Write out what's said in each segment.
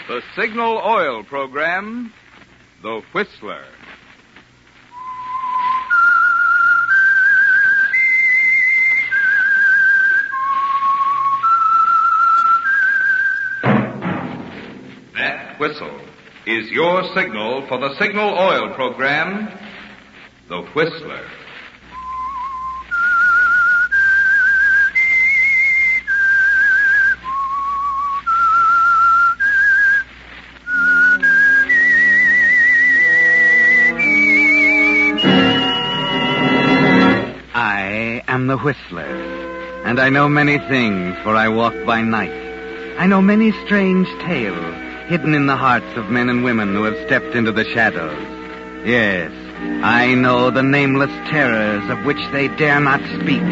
The Signal Oil program, The Whistler. That whistle is your signal for the Signal Oil program, The Whistler. I am the Whistler, and I know many things, for I walk by night. I know many strange tales hidden in the hearts of men and women who have stepped into the shadows. Yes, I know the nameless terrors of which they dare not speak.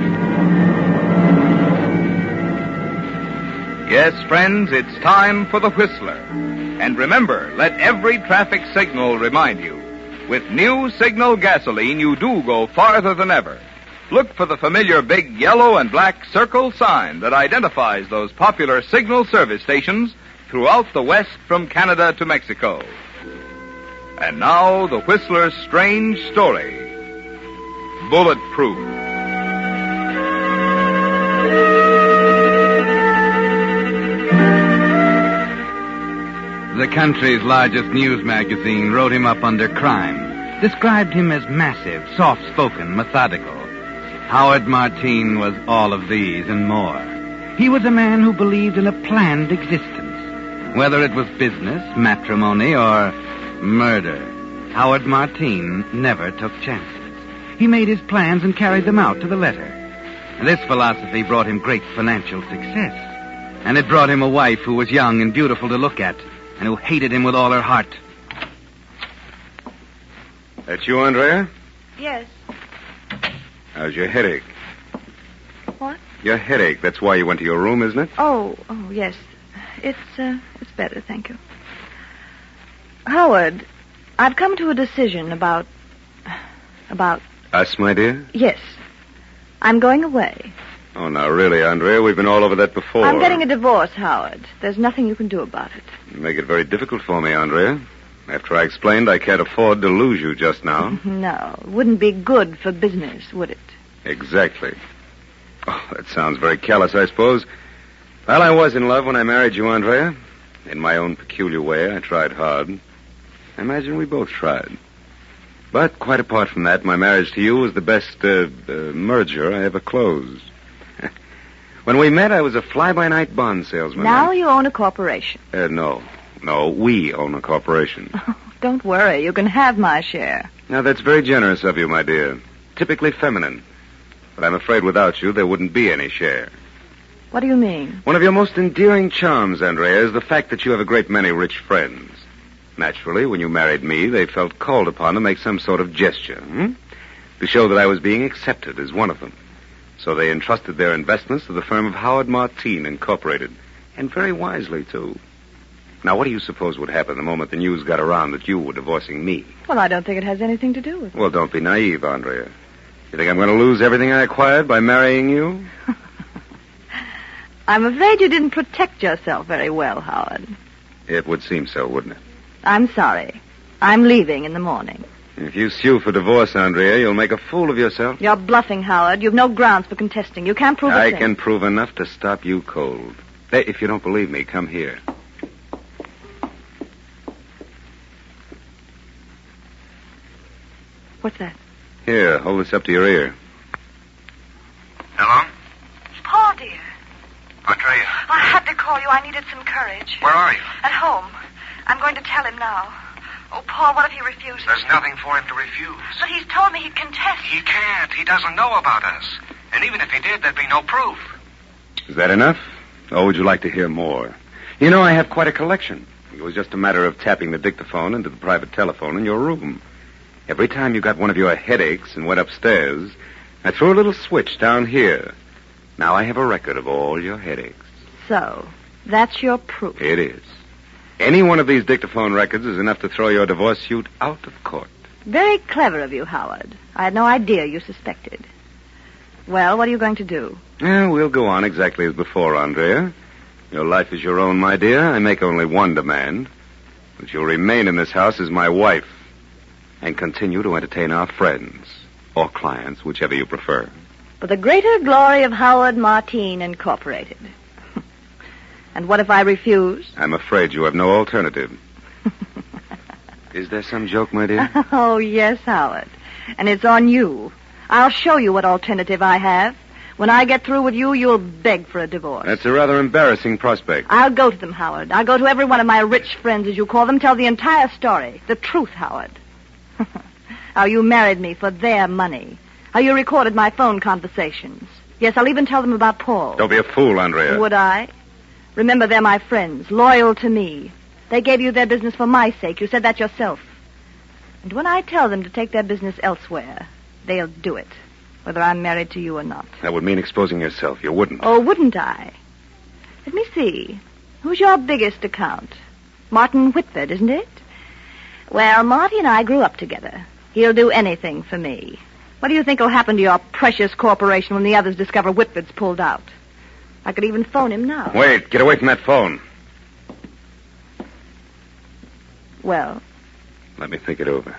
Yes, friends, it's time for the Whistler. And remember, let every traffic signal remind you, with new Signal gasoline, you do go farther than ever. Look for the familiar big yellow and black circle sign that identifies those popular Signal service stations throughout the West from Canada to Mexico. And now, the Whistler's strange story, Bulletproof. The country's largest news magazine wrote him up under crime, described him as massive, soft-spoken, methodical. Howard Martine was all of these and more. He was a man who believed in a planned existence. Whether it was business, matrimony, or murder, Howard Martine never took chances. He made his plans and carried them out to the letter. This philosophy brought him great financial success. And it brought him a wife who was young and beautiful to look at, and who hated him with all her heart. That's you, Andrea? Yes. How's your headache? What? Your headache. That's why you went to your room, isn't it? Oh, yes. It's better, thank you. Howard, I've come to a decision about... Us, my dear? Yes. I'm going away. Oh, now, really, Andrea, we've been all over that before. I'm getting a divorce, Howard. There's nothing you can do about it. You make it very difficult for me, Andrea. After I explained I can't afford to lose you just now. No, it wouldn't be good for business, would it? Exactly. Oh, that sounds very callous, I suppose. Well, I was in love when I married you, Andrea. In my own peculiar way, I tried hard. I imagine we both tried. But quite apart from that, my marriage to you was the best merger I ever closed. When we met, I was a fly-by-night bond salesman. Now you own a corporation. No, we own a corporation. Oh, don't worry, you can have my share. Now, that's very generous of you, my dear. Typically feminine. But I'm afraid without you, there wouldn't be any share. What do you mean? One of your most endearing charms, Andrea, is the fact that you have a great many rich friends. Naturally, when you married me, they felt called upon to make some sort of gesture, to show that I was being accepted as one of them. So they entrusted their investments to the firm of Howard Martine Incorporated. And very wisely, too. Now, what do you suppose would happen the moment the news got around that you were divorcing me? Well, I don't think it has anything to do with it. Well, don't be naive, Andrea. You think I'm going to lose everything I acquired by marrying you? I'm afraid you didn't protect yourself very well, Howard. It would seem so, wouldn't it? I'm sorry. I'm leaving in the morning. If you sue for divorce, Andrea, you'll make a fool of yourself. You're bluffing, Howard. You've no grounds for contesting. You can't prove a thing. I can prove enough to stop you cold. Hey, if you don't believe me, come here. What's that? Here, hold this up to your ear. Hello? Paul, dear. Portrayed. I had to call you. I needed some courage. Where are you? At home. I'm going to tell him now. Oh, Paul, what if he refuses? There's nothing for him to refuse. But he's told me he'd contest. He can't. He doesn't know about us. And even if he did, there'd be no proof. Is that enough? Or would you like to hear more? You know, I have quite a collection. It was just a matter of tapping the dictaphone into the private telephone in your room. Every time you got one of your headaches and went upstairs, I threw a little switch down here. Now I have a record of all your headaches. So, that's your proof. It is. Any one of these dictaphone records is enough to throw your divorce suit out of court. Very clever of you, Howard. I had no idea you suspected. Well, what are you going to do? We'll go on exactly as before, Andrea. Your life is your own, my dear. I make only one demand. That you'll remain in this house as my wife and continue to entertain our friends or clients, whichever you prefer. For the greater glory of Howard Martine Incorporated. And what if I refuse? I'm afraid you have no alternative. Is there some joke, my dear? Oh, yes, Howard. And it's on you. I'll show you what alternative I have. When I get through with you, you'll beg for a divorce. That's a rather embarrassing prospect. I'll go to them, Howard. I'll go to every one of my rich friends, as you call them, tell the entire story. The truth, Howard. How you married me for their money. How you recorded my phone conversations. Yes, I'll even tell them about Paul. Don't be a fool, Andrea. Would I? Remember, they're my friends, loyal to me. They gave you their business for my sake. You said that yourself. And when I tell them to take their business elsewhere, they'll do it, whether I'm married to you or not. That would mean exposing yourself. You wouldn't. Oh, wouldn't I? Let me see. Who's your biggest account? Martin Whitford, isn't it? Well, Marty and I grew up together. He'll do anything for me. What do you think will happen to your precious corporation when the others discover Whitford's pulled out? I could even phone him now. Wait, get away from that phone. Well? Let me think it over.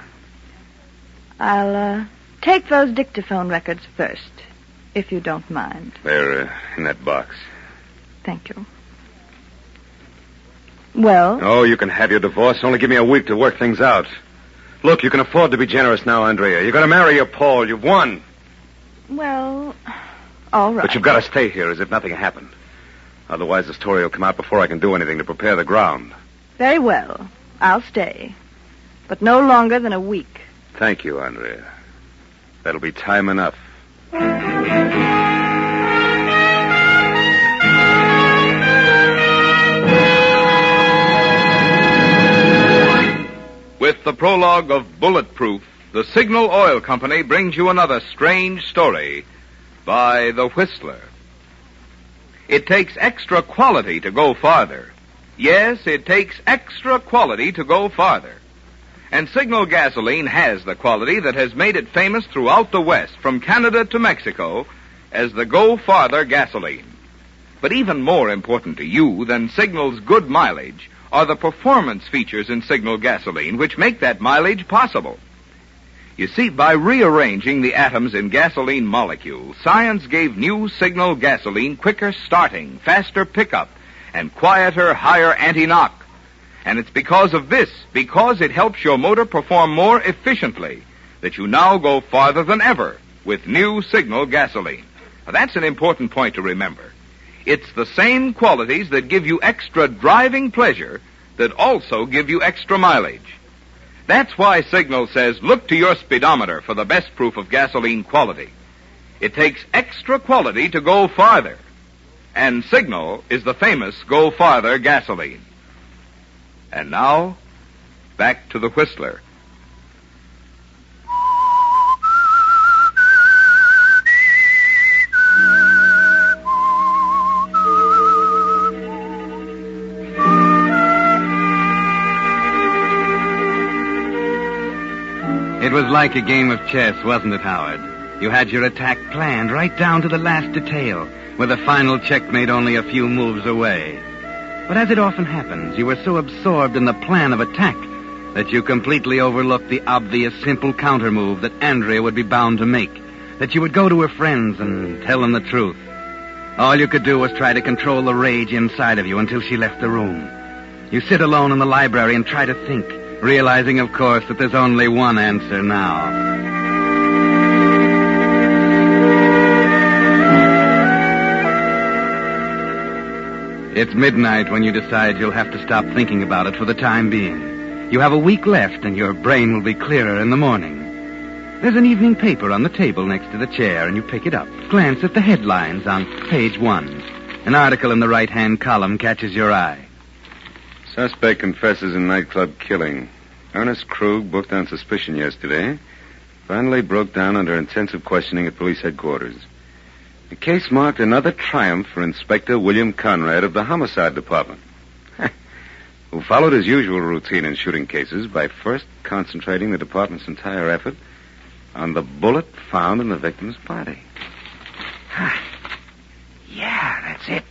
I'll, take those dictaphone records first, if you don't mind. They're in that box. Thank you. Well? Oh, you can have your divorce. Only give me a week to work things out. Look, you can afford to be generous now, Andrea. You're going to marry your Paul. You've won. Well, all right. But you've got to stay here as if nothing happened. Otherwise, the story will come out before I can do anything to prepare the ground. Very well. I'll stay. But no longer than a week. Thank you, Andrea. That'll be time enough. With the prologue of Bulletproof, the Signal Oil Company brings you another strange story by The Whistler. It takes extra quality to go farther. Yes, it takes extra quality to go farther. And Signal gasoline has the quality that has made it famous throughout the West, from Canada to Mexico, as the Go Farther gasoline. But even more important to you than Signal's good mileage are the performance features in Signal gasoline which make that mileage possible. You see, by rearranging the atoms in gasoline molecules, science gave new Signal gasoline quicker starting, faster pickup, and quieter, higher anti-knock. And it's because of this, because it helps your motor perform more efficiently, that you now go farther than ever with new Signal gasoline. Now, that's an important point to remember. It's the same qualities that give you extra driving pleasure that also give you extra mileage. That's why Signal says, look to your speedometer for the best proof of gasoline quality. It takes extra quality to go farther. And Signal is the famous Go Farther gasoline. And now, back to the Whistler. It was like a game of chess, wasn't it, Howard? You had your attack planned right down to the last detail, with the final checkmate only a few moves away. But as it often happens, you were so absorbed in the plan of attack that you completely overlooked the obvious, simple countermove that Andrea would be bound to make, that you would go to her friends and tell them the truth. All you could do was try to control the rage inside of you until she left the room. You sit alone in the library and try to think, realizing, of course, that there's only one answer now. It's midnight when you decide you'll have to stop thinking about it for the time being. You have a week left, and your brain will be clearer in the morning. There's an evening paper on the table next to the chair, and you pick it up. Glance at the headlines on page 1. An article in the right-hand column catches your eye. Suspect confesses in nightclub killing. Ernest Krug, booked on suspicion yesterday, finally broke down under intensive questioning at police headquarters. The case marked another triumph for Inspector William Conrad of the Homicide Department, who followed his usual routine in shooting cases by first concentrating the department's entire effort on the bullet found in the victim's body. Yeah, that's it.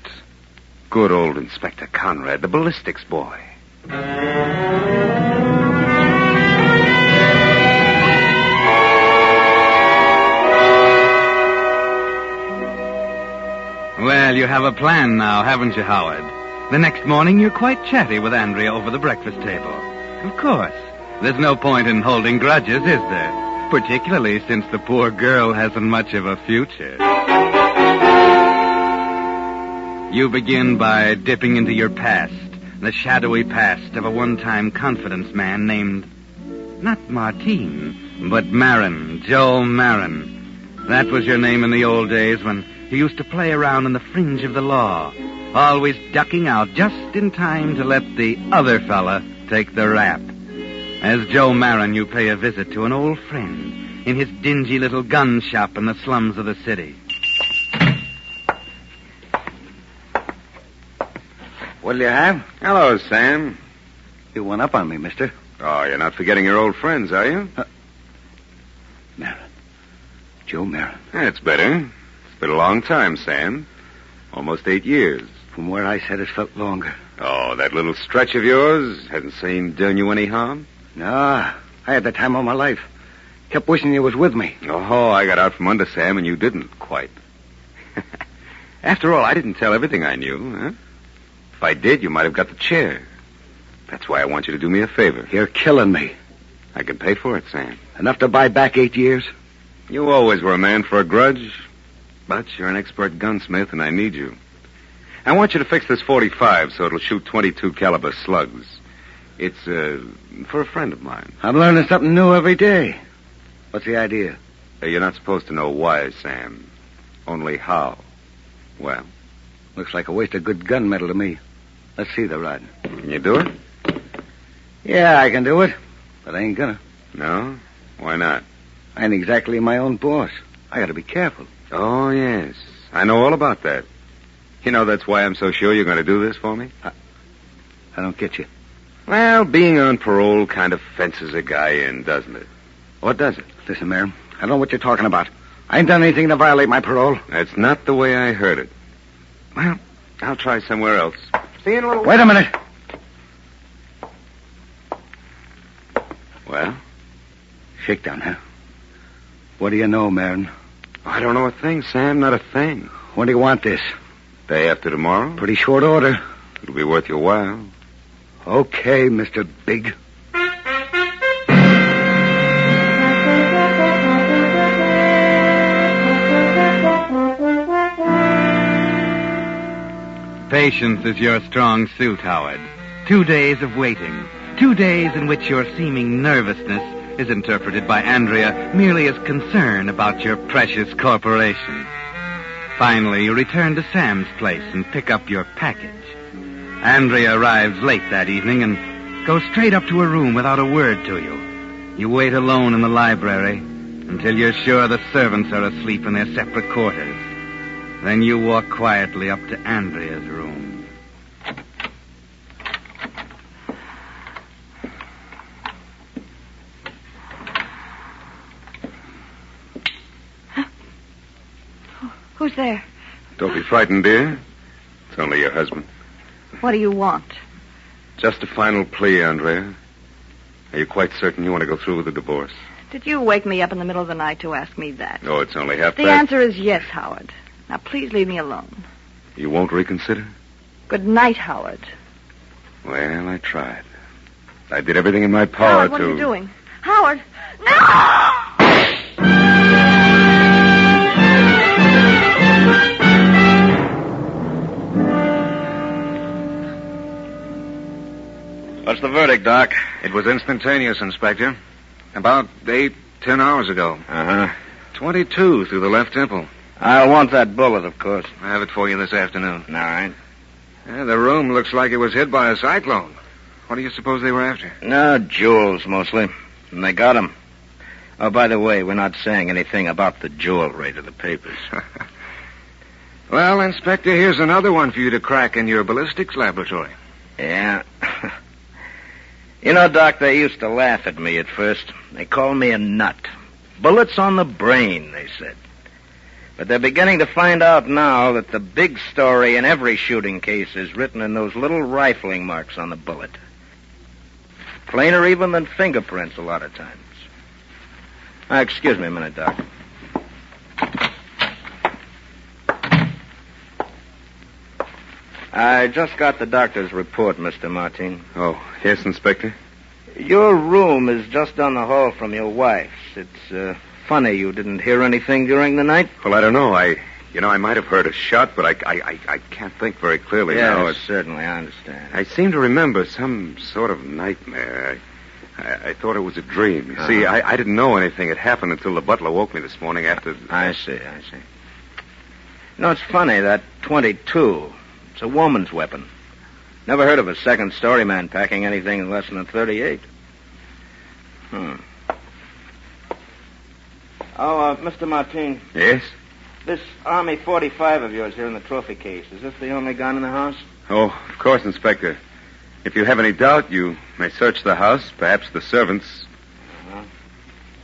Good old Inspector Conrad, the ballistics boy. Well, you have a plan now, haven't you, Howard? The next morning, you're quite chatty with Andrea over the breakfast table. Of course. There's no point in holding grudges, is there? Particularly since the poor girl hasn't much of a future. You begin by dipping into your past, the shadowy past of a one-time confidence man named, not Martine, but Marin, Joe Marin. That was your name in the old days when you used to play around on the fringe of the law, always ducking out just in time to let the other fella take the rap. As Joe Marin, you pay a visit to an old friend in his dingy little gun shop in the slums of the city. What'll you have? Hello, Sam. You went up on me, mister. Oh, you're not forgetting your old friends, are you? Marin. Joe Marin. That's better. It's been a long time, Sam. Almost 8 years. From where I sat, it felt longer. Oh, that little stretch of yours hasn't done you any harm? Nah, I had the time of my life. Kept wishing you was with me. Oh, I got out from under, Sam, and you didn't quite. After all, I didn't tell everything I knew, huh? If I did, you might have got the chair. That's why I want you to do me a favor. You're killing me. I can pay for it, Sam. Enough to buy back 8 years? You always were a man for a grudge, but you're an expert gunsmith, and I need you. I want you to fix this 45 so it'll shoot 22 caliber slugs. It's, for a friend of mine. I'm learning something new every day. What's the idea? You're not supposed to know why, Sam. Only how. Well? Looks like a waste of good gunmetal to me. Let's see the rod. Can you do it? Yeah, I can do it. But I ain't gonna. No? Why not? I ain't exactly my own boss. I gotta be careful. Oh, yes. I know all about that. You know, that's why I'm so sure you're going to do this for me? I don't get you. Well, being on parole kind of fences a guy in, doesn't it? What does it? Listen, Mayor, I don't know what you're talking about. I ain't done anything to violate my parole. That's not the way I heard it. Well, I'll try somewhere else. See you in a little while. Wait a minute. Well? Shakedown, huh? What do you know, Marin? I don't know a thing, Sam. Not a thing. When do you want this? Day after tomorrow? Pretty short order. It'll be worth your while. Okay, Mr. Big. Patience is your strong suit, Howard. 2 days of waiting. 2 days in which your seeming nervousness is interpreted by Andrea merely as concern about your precious corporation. Finally, you return to Sam's place and pick up your package. Andrea arrives late that evening and goes straight up to her room without a word to you. You wait alone in the library until you're sure the servants are asleep in their separate quarters. Then you walk quietly up to Andrea's room. Who's there? Don't be frightened, dear. It's only your husband. What do you want? Just a final plea, Andrea. Are you quite certain you want to go through with the divorce? Did you wake me up in the middle of the night to ask me that? Oh, it's only half The answer is yes, Howard. Now, please leave me alone. You won't reconsider? Good night, Howard. Well, I tried. I did everything in my power Howard, what to... are you doing? Howard! No! What's the verdict, Doc? It was instantaneous, Inspector. About 10 hours ago. Uh-huh. 22 through the left temple. I'll want that bullet, of course. I have it for you this afternoon. All right. The room looks like it was hit by a cyclone. What do you suppose they were after? No, jewels, mostly. And they got them. Oh, by the way, we're not saying anything about the jewelry to the papers. Well, Inspector, here's another one for you to crack in your ballistics laboratory. Yeah. You know, Doc, they used to laugh at me at first. They called me a nut. Bullets on the brain, they said. But they're beginning to find out now that the big story in every shooting case is written in those little rifling marks on the bullet. Plainer even than fingerprints a lot of times. Excuse me a minute, Doc. I just got the doctor's report, Mr. Martin. Oh, yes, Inspector? Your room is just down the hall from your wife's. It's funny you didn't hear anything during the night. Well, I don't know. I might have heard a shot, but I can't think very clearly now. Yes, certainly, I understand. I seem to remember some sort of nightmare. I thought it was a dream. You see, I didn't know anything had happened until the butler woke me this morning after... I see. No, it's funny, that .22... It's a woman's weapon. Never heard of a second-story man packing anything less than a .38. Oh, Mr. Martin. Yes? This Army 45 of yours here in the trophy case, is this the only gun in the house? Oh, of course, Inspector. If you have any doubt, you may search the house, perhaps the servants.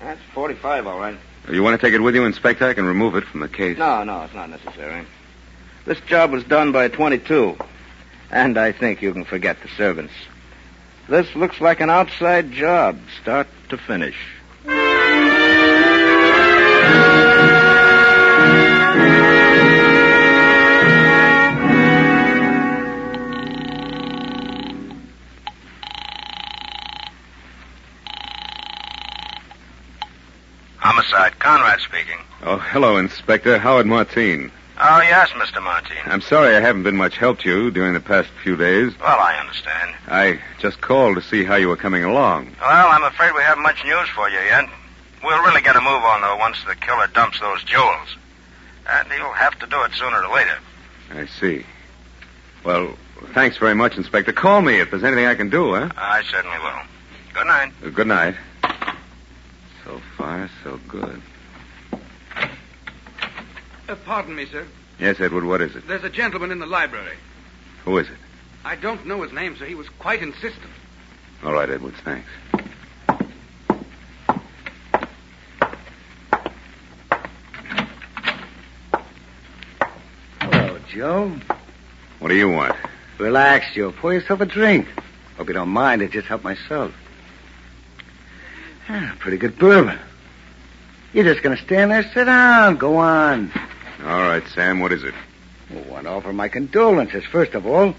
That's 45, all right. You want to take it with you, Inspector? I can remove it from the case. No, it's not necessary. This job was done by a .22, and I think you can forget the servants. This looks like an outside job, start to finish. Homicide, Conrad speaking. Oh, hello, Inspector. Howard Martin. Oh, yes, Mr. Martin. I'm sorry I haven't been much help to you during the past few days. Well, I understand. I just called to see how you were coming along. Well, I'm afraid we haven't much news for you yet. We'll really get a move on, though, once the killer dumps those jewels. And he'll have to do it sooner or later. I see. Well, thanks very much, Inspector. Call me if there's anything I can do, huh? I certainly will. Good night. Good night. So far, so good. Pardon me, sir. Yes, Edward, what is it? There's a gentleman in the library. Who is it? I don't know his name, sir. He was quite insistent. All right, Edwards, thanks. Hello, Joe. What do you want? Relax, Joe. Pour yourself a drink. Hope you don't mind. I just helped myself. Pretty good bourbon. You're just going to stand there? Sit down. Go on. All right, Sam, what is it? Well, I want to offer my condolences, first of all.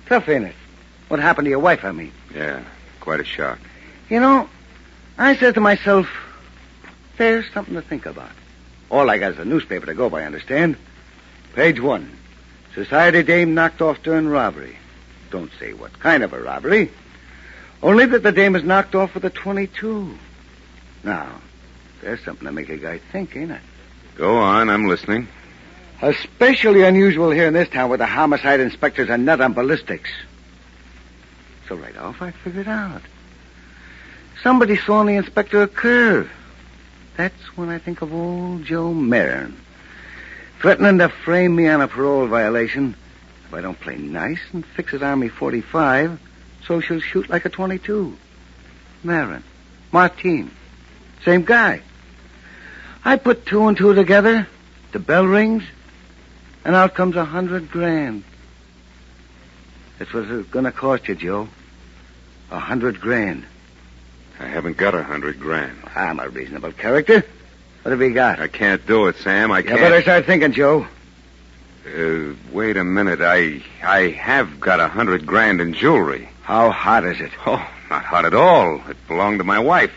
Tough, ain't it? What happened to your wife, I mean? Yeah, quite a shock. You know, I said to myself, there's something to think about. All I got is a newspaper to go by, understand? Page 1. Society dame knocked off during robbery. Don't say what kind of a robbery. Only that the dame is knocked off with a .22. Now, there's something to make a guy think, ain't it? Go on, I'm listening. Especially unusual here in this town where the homicide inspectors are nut on ballistics. So right off, I figured out. Somebody saw in the inspector a curve. That's when I think of old Joe Marin. Threatening to frame me on a parole violation if I don't play nice and fix his Army 45 so she'll shoot like a .22. Marin. Martin. Same guy. I put 2 and 2 together, the bell rings, and out comes $100,000. That's what it's going to cost you, Joe. $100,000. I haven't got $100,000. I'm a reasonable character. What have you got? I can't do it, Sam. I can't. You better start thinking, Joe. Wait a minute. I have got $100,000 in jewelry. How hot is it? Oh, not hot at all. It belonged to my wife.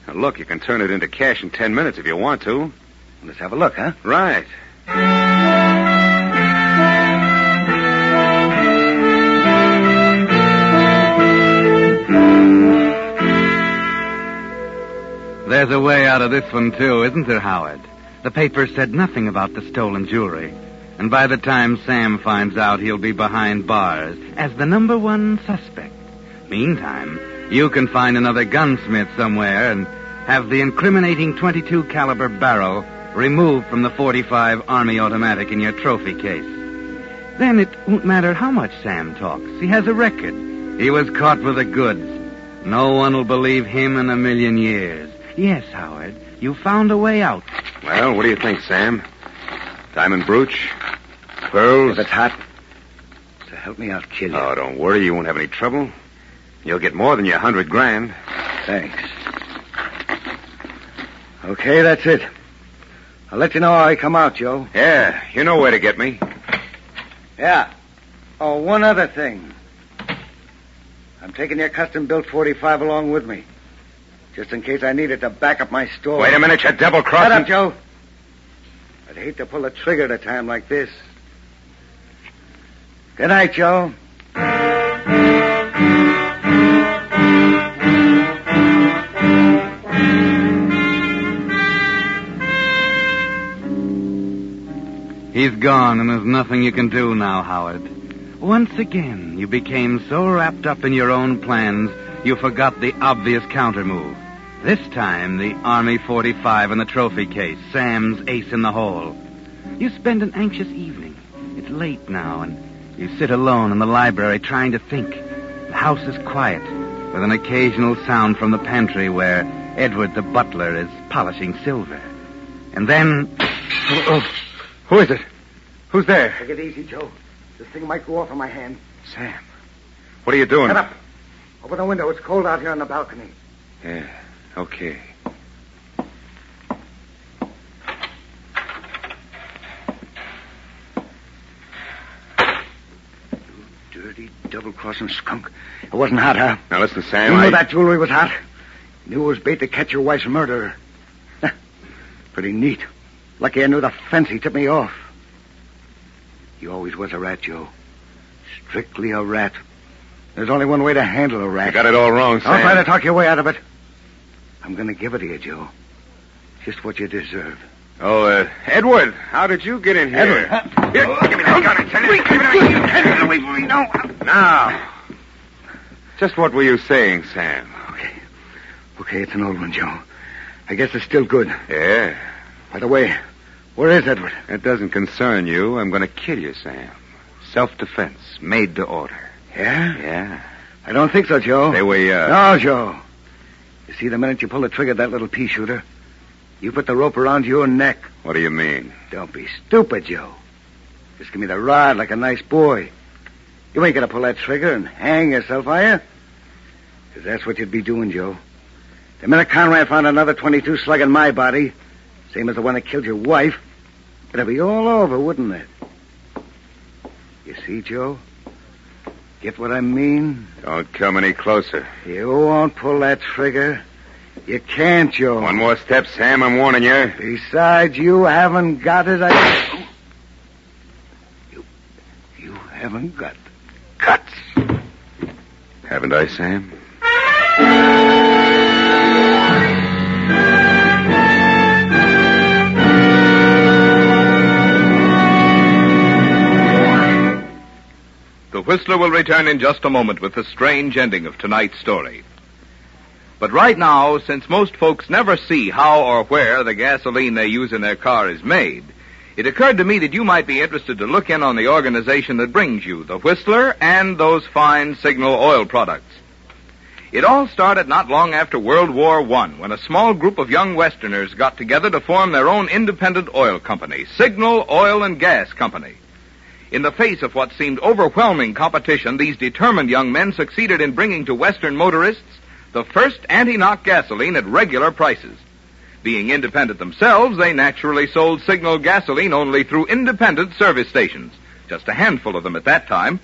Now, look, you can turn it into cash in 10 minutes if you want to. Let's have a look, huh? Right. There's a way out of this one, too, isn't there, Howard? The paper said nothing about the stolen jewelry. And by the time Sam finds out, he'll be behind bars as the number 1 suspect. Meantime, you can find another gunsmith somewhere and have the incriminating .22 caliber barrel removed from the .45 Army automatic in your trophy case. Then it won't matter how much Sam talks. He has a record. He was caught with the goods. No one will believe him in a million years. Yes, Howard, you found a way out. Well, what do you think, Sam? Diamond brooch? Pearls? If it's hot, so help me, I'll kill you. Oh, don't worry. You won't have any trouble. You'll get more than your $100,000. Thanks. Okay, that's it. I'll let you know how I come out, Joe. Yeah, you know where to get me. Yeah. Oh, one other thing. I'm taking your custom-built 45 along with me, just in case I need it to back up my store. Wait a minute, you double-crossing. Shut up, Joe. I'd hate to pull the trigger at a time like this. Good night, Joe. He's gone, and there's nothing you can do now, Howard. Once again, you became so wrapped up in your own plans, you forgot the obvious countermove. This time, the Army 45 in the trophy case, Sam's ace in the hole. You spend an anxious evening. It's late now, and you sit alone in the library trying to think. The house is quiet, with an occasional sound from the pantry where Edward the butler is polishing silver. And then... Who is it? Who's there? Take it easy, Joe. This thing might go off in my hand. Sam. What are you doing? Shut up. Open the window. It's cold out here on the balcony. Yeah, okay. You dirty, double-crossing skunk. It wasn't hot, huh? Now listen, Sam, You knew that jewelry was hot. You knew it was bait to catch your wife's murderer. Pretty neat. Lucky I knew the fence he tipped me off. You always was a rat, Joe. Strictly a rat. There's only one way to handle a rat. You got it all wrong, Sam. Don't try to talk your way out of it. I'm going to give it to you, Joe. Just what you deserve. Oh, Edward, how did you get in here? Edward. Here, give me that gun. I tell you. Get away from me. No. Now, just what were you saying, Sam? Okay, it's an old one, Joe. I guess it's still good. Yeah. By the way, where is Edward? It doesn't concern you. I'm going to kill you, Sam. Self-defense, made to order. Yeah? Yeah. I don't think so, Joe. Say we, No, Joe. You see, the minute you pull the trigger of that little pea shooter, you put the rope around your neck. What do you mean? Don't be stupid, Joe. Just give me the rod like a nice boy. You ain't going to pull that trigger and hang yourself, are you? Because that's what you'd be doing, Joe. The minute Conrad found another 22 slug in my body, same as the one that killed your wife, it'd be all over, wouldn't it? You see, Joe? Get what I mean? Don't come any closer. You won't pull that trigger. You can't, Joe. One more step, Sam, I'm warning you. Besides, you haven't got it. You haven't got guts. Haven't I, Sam? The Whistler will return in just a moment with the strange ending of tonight's story. But right now, since most folks never see how or where the gasoline they use in their car is made, it occurred to me that you might be interested to look in on the organization that brings you the Whistler and those fine Signal oil products. It all started not long after World War I, when a small group of young Westerners got together to form their own independent oil company, Signal Oil and Gas Company. In the face of what seemed overwhelming competition, these determined young men succeeded in bringing to Western motorists the first anti-knock gasoline at regular prices. Being independent themselves, they naturally sold Signal gasoline only through independent service stations, just a handful of them at that time.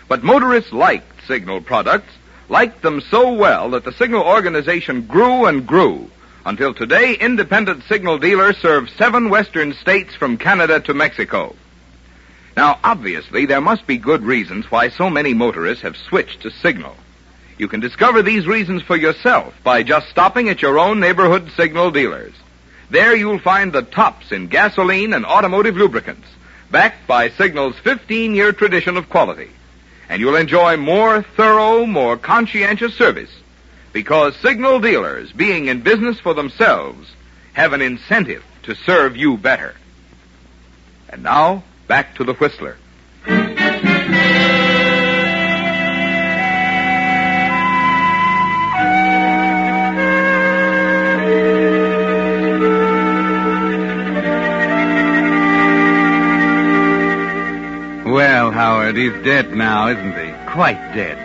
But motorists liked Signal products, liked them so well that the Signal organization grew and grew, until today independent Signal dealers serve 7 western states from Canada to Mexico. Now, obviously, there must be good reasons why so many motorists have switched to Signal. You can discover these reasons for yourself by just stopping at your own neighborhood Signal dealers. There you'll find the tops in gasoline and automotive lubricants, backed by Signal's 15-year tradition of quality. And you'll enjoy more thorough, more conscientious service, because Signal dealers, being in business for themselves, have an incentive to serve you better. And now, back to the Whistler. But he's dead now, isn't he? Quite dead.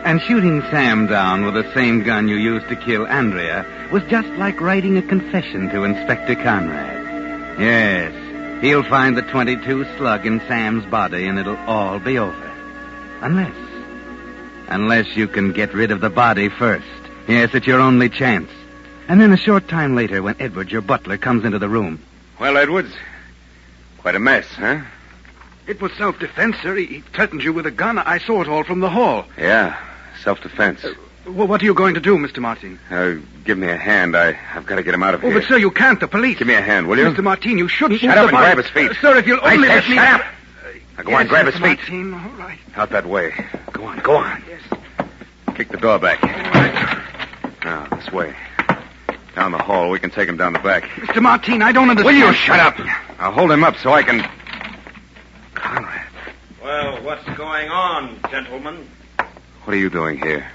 And shooting Sam down with the same gun you used to kill Andrea was just like writing a confession to Inspector Conrad. Yes, he'll find the .22 slug in Sam's body and it'll all be over. Unless you can get rid of the body first. Yes, it's your only chance. And then a short time later, when Edwards, your butler, comes into the room. Well, Edwards, quite a mess, huh? It was self-defense, sir. He threatened you with a gun. I saw it all from the hall. Yeah, self-defense. Well, what are you going to do, Mr. Martin? Give me a hand. I've got to get him out of here. Oh, but, sir, you can't. The police. Give me a hand, will you? Mr. Martin, you shouldn't... Shut up and grab his feet. Sir, if you'll only let me... Shut up! Now, go on, grab his Mr. feet. Martin, all right. Out that way. Go on. Yes. Kick the door back. Now, this way. Down the hall. We can take him down the back. Mr. Martin, I don't understand... Will you shut up? I'll hold him up so I can... Conrad. Well, what's going on, gentlemen? What are you doing here?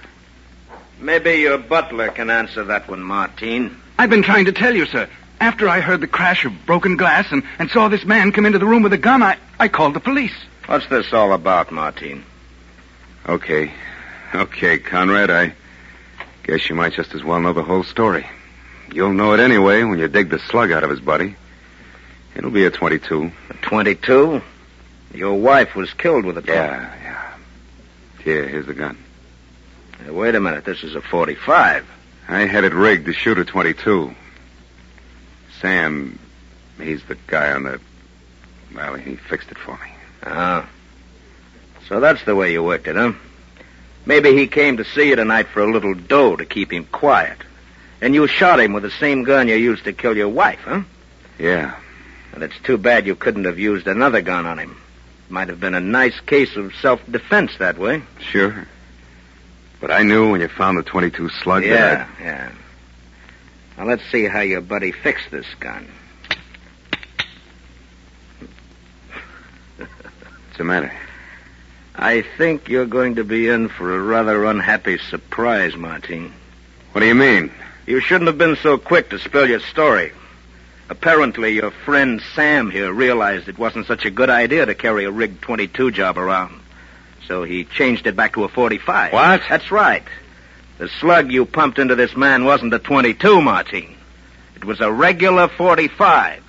Maybe your butler can answer that one, Martin. I've been trying to tell you, sir. After I heard the crash of broken glass and saw this man come into the room with a gun, I called the police. What's this all about, Martin? Okay, Conrad, I guess you might just as well know the whole story. You'll know it anyway when you dig the slug out of his body. It'll be a .22. A .22? Your wife was killed with a gun. Yeah. Here, here's the gun. Hey, wait a minute, this is a .45. I had it rigged to shoot a .22. Sam, he's the guy on the... Well, he fixed it for me. Ah. So that's the way you worked it, huh? Maybe he came to see you tonight for a little dough to keep him quiet. And you shot him with the same gun you used to kill your wife, huh? Yeah. And it's too bad you couldn't have used another gun on him. Might have been a nice case of self-defense that way. Sure. But I knew when you found the .22 slug Yeah. Now, let's see how your buddy fixed this gun. What's the matter? I think you're going to be in for a rather unhappy surprise, Martin. What do you mean? You shouldn't have been so quick to spill your story. Apparently, your friend Sam here realized it wasn't such a good idea to carry a rigged .22 job around. So he changed it back to a .45. What? That's right. The slug you pumped into this man wasn't a .22, Martin. It was a regular .45.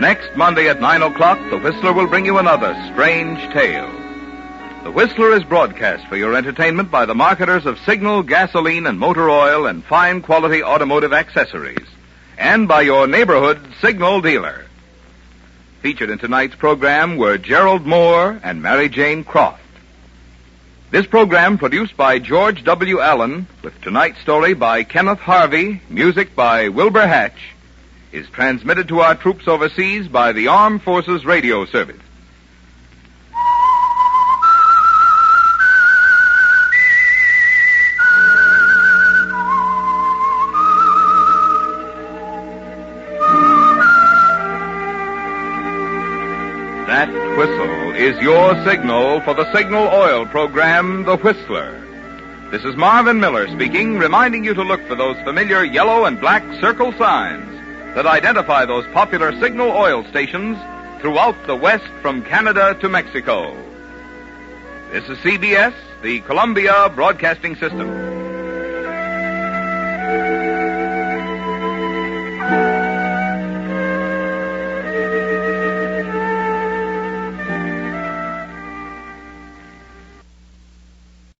Next Monday at 9 o'clock, The Whistler will bring you another strange tale. The Whistler is broadcast for your entertainment by the marketers of Signal, gasoline, and motor oil and fine quality automotive accessories, and by your neighborhood Signal dealer. Featured in tonight's program were Gerald Moore and Mary Jane Croft. This program, produced by George W. Allen, with tonight's story by Kenneth Harvey, music by Wilbur Hatch, is transmitted to our troops overseas by the Armed Forces Radio Service. That whistle is your signal for the Signal Oil program, The Whistler. This is Marvin Miller speaking, reminding you to look for those familiar yellow and black circle signs that identify those popular Signal oil stations throughout the West from Canada to Mexico. This is CBS, the Columbia Broadcasting System.